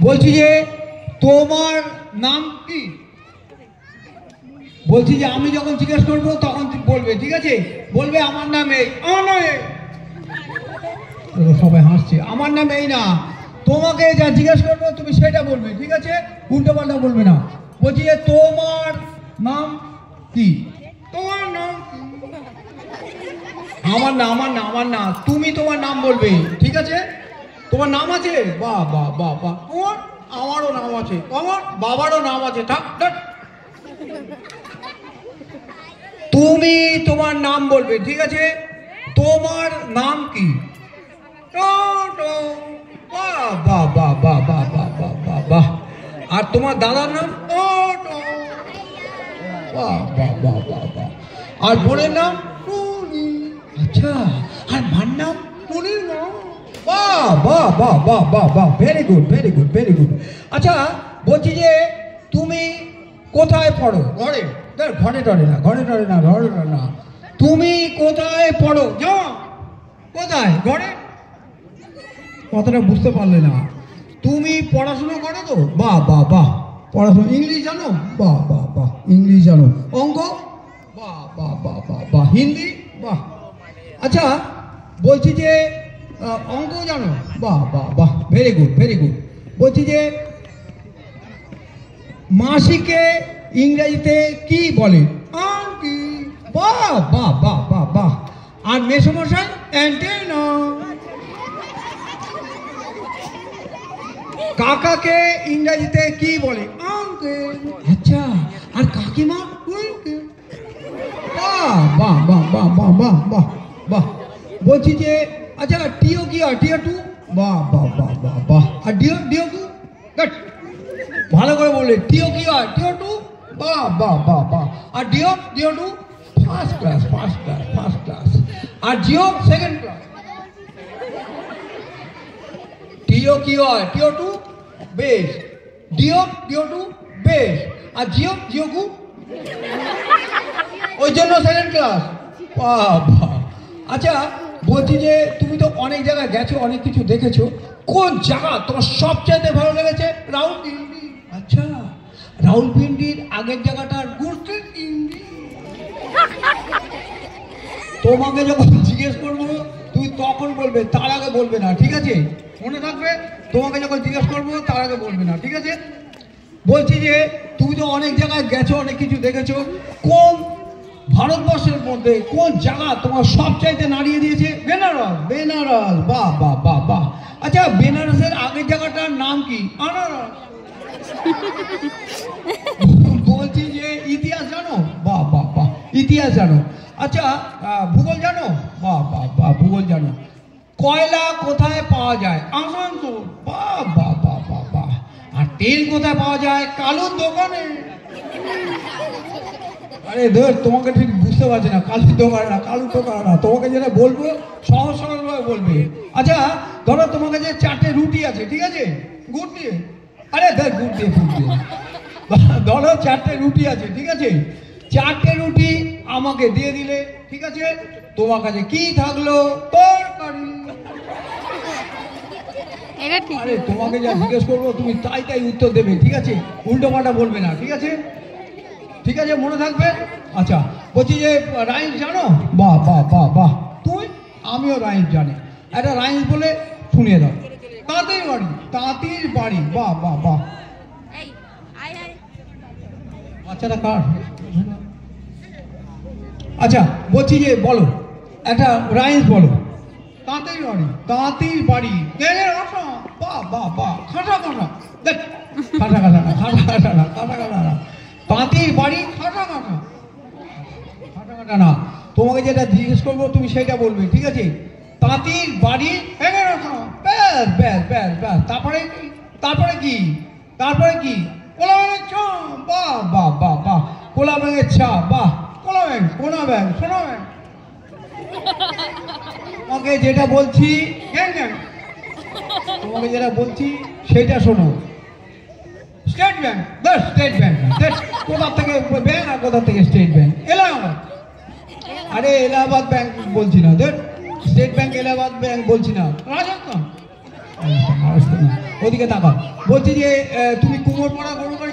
বলছি যে তোমার নাম কি? বলছি যে আমি যখন জিজ্ঞেস করবো তখন বলবে, ঠিক আছে? বলবে আমার নাম এই, আমার নাম এই। সবাই হাসছে। আমার নাম এই না, তোমাকে যা জিজ্ঞেস করবো তুমি সেটা বলবে, ঠিক আছে? উল্টো পাল্টা বলবে না। বলছি যে তোমার নাম কি? তোমার নাম কি? আমার না, আমার না, আমার না, তুমি তোমার নাম বলবে, ঠিক আছে? তোমার নাম আছে? বাহ বাহ বাহ বাহ। তোমার? আমারও নাম আছে, আমার বাবারও নাম আছে। থাক থাক। তুমি তোমার নাম বলবে, ঠিক আছে? তোমার নাম কি? বাহ বাহ বাহ বাহ বাহ বাহ বাহ বাহ বাহ। আর তোমার দাদার নাম? বাহ বাহ বাহ বাহ বাহ। আর বোনের নাম? আচ্ছা। আর মার নাম? টুনির মা। বাহ বাহ বাহ বাহ বাহ বাহ, very good very good very good. আচ্ছা, বলছি যে তুমি কোথায় পড়ো? ঘরে? ঘরে টরে না, ঘরে টরে না, ঘরে টরে না। তুমি কোথায় পড়ো? কোথায়? ঘরে? কথাটা বুঝতে পারলে না। তুমি পড়াশোনা করো তো? বাহ বাহ বাহ। পড়াশোনা, ইংলিশ জানো? বাহ বাহ বাহ, ইংলিশ জানো। অঙ্ক? বাহ বাহ বাহ বাহ বাহ। হিন্দি? বাহ। আচ্ছা, বলছি যে অঙ্ক জানো? বাহ বাহ বাহ, ভেরি গুড ভেরি গুড। বলছি যে মাসিকে ইংরেজিতে কি বলে? আন্টি। বাহ বাহ বাহ বাহ বাহ। আর মেসোমশাই? অ্যান্টেনা। কাকাকে ইংরেজিতে কি বলে? আঙ্কেল। আচ্ছা। আর কাকিমা? আঙ্কেল। বাহ বাহ বাহ বাহ বাহ বাহ বাহ বাহ। বলছি যে আচ্ছা, টিও কি হয়? T O two? বাহ বাহ বাহ বাহ বাহ। আর ডিও? ডিও টু? ভালো করে বললে। টিও কি হয়? T O two? বাহ বাহ বাহ বাহ। আর deo? Deo two? First class first class first class. আর জিও? Second class. টিও কি হয়? T O two? বেশ। ডিও? Deo two? বেশ। আর জিও? G O two? ওই জন্য সেকেন্ড ক্লাস। বাহ বাহ। আচ্ছা, বলছি যে তুমি তো অনেক জায়গায় গেছো, অনেক কিছু দেখেছো। কোন জায়গা তোমার সবচাইতে ভালো লেগেছে? রাউলপিন্ডি। আচ্ছা, রাউলপিন্ডির আগের জায়গাটার গুরুত্বের পিন্ডি। তোমাকে যখন জিজ্ঞেস করবো তুই তখন বলবে, তার আগে বলবে না, ঠিক আছে? মনে থাকবে, তোমাকে যখন জিজ্ঞেস করবো তার আগে বলবে না, ঠিক আছে? বলছি যে তুমি তো অনেক জায়গায় গেছো, অনেক কিছু দেখেছো। কোন ভারতবর্ষের মধ্যে কোন জায়গা তোমার সবচাইতে নাড়িয়ে দিয়েছে? বেনারস। বেনারস, বাহ বাহ বাহ বাহ। আচ্ছা, বেনারসের আগের জায়গাটার নাম কি? আনারস। বলছি যে ইতিহাস জানো? বাহ বাহ বাহ, ইতিহাস জানো। আচ্ছা, ভূগোল জানো? বাহ বাহ বাহ, ভূগোল জানো। কয়লা কোথায় পাওয়া যায়? আসানসোল। বাহ বাহ বাহ বাহ বাহ। আর তেল কোথায় পাওয়া যায়? কালুর দোকানে। আরে ধর, তোমাকে ঠিক বুঝতে পারছি না। কালুর দোকান না, কালুর দোকান না। তোমাকে যেটা বলবো সহজ সরলভাবে বলবে। আচ্ছা, ধরো তোমার কাছে 4টে রুটি আছে, ঠিক আছে? গুড় দিয়ে? আরে ধর, গুড় দিয়ে ফুট দিয়ে। ধরো 4টে রুটি আছে, ঠিক আছে? 4টে রুটি আমাকে দিয়ে দিলে, ঠিক আছে? তোমার কাছে কি থাকলো? তরকারি। আরে তোমাকে যা জিজ্ঞেস করবো তুমি তাই তাই উত্তর দেবে, ঠিক আছে? উল্টো পাল্টা বলবে না, ঠিক আছে? ঠিক আছে, মনে থাকবে। আচ্ছা, বলছি যে রাইমস জানো? বাহ বাহ বাহ বাহ। তুই? আমিও রাইমস জানি। একটা রাইমস বলে শুনিয়ে দাও। তাঁতির বাড়ি। তাঁতির বাড়ি, বাহ বাহ বাহ। বাচ্চাটা কার? আচ্ছা, বলছি যে বলো একটা রাইমস বলো। তাঁতির বাড়ি। তাঁতির বাড়ি। বাহ বাহ বাহ। খাটা খাটা। দেখ, খাটা খাটা না, খাটা খাটা না, খাটা খাটা না। তাঁতির বাড়ি খাটা খাটা। খাটা খাটা না। তোমাকে যেটা জিজ্ঞেস করবো তুমি সেটা বলবে, ঠিক আছে? তাঁতির বাড়ি। ব্যাস ব্যাস ব্যাস ব্যাস। তারপরে কি? তারপরে কি? তারপরে কি? কোলা ব্যাঙের ছা। বাহ বাহ বাহ বাহ। কোলা ব্যাঙের ছা, বাহ। কোলা ব্যাঙ, কোনা ব্যাঙ, সোনা ব্যাঙ। তোমাকে যেটা বলছি, তোমাকে যেটা বলছি সেটা শোনো। State bank. বেশ, স্টেট ব্যাংক। কোথা থেকে ব্যাংক আর কোথা থেকে স্টেট ব্যাংক? এলাহাবাদ। আরে এলাহাবাদ ব্যাংক বলছি না, স্টেট ব্যাংক এলাহাবাদ ব্যাংক বলছি না, রাজস্থান। ওদিকে তাকাও। বলছি যে তুমি কুমোরপাড়া গরুমারি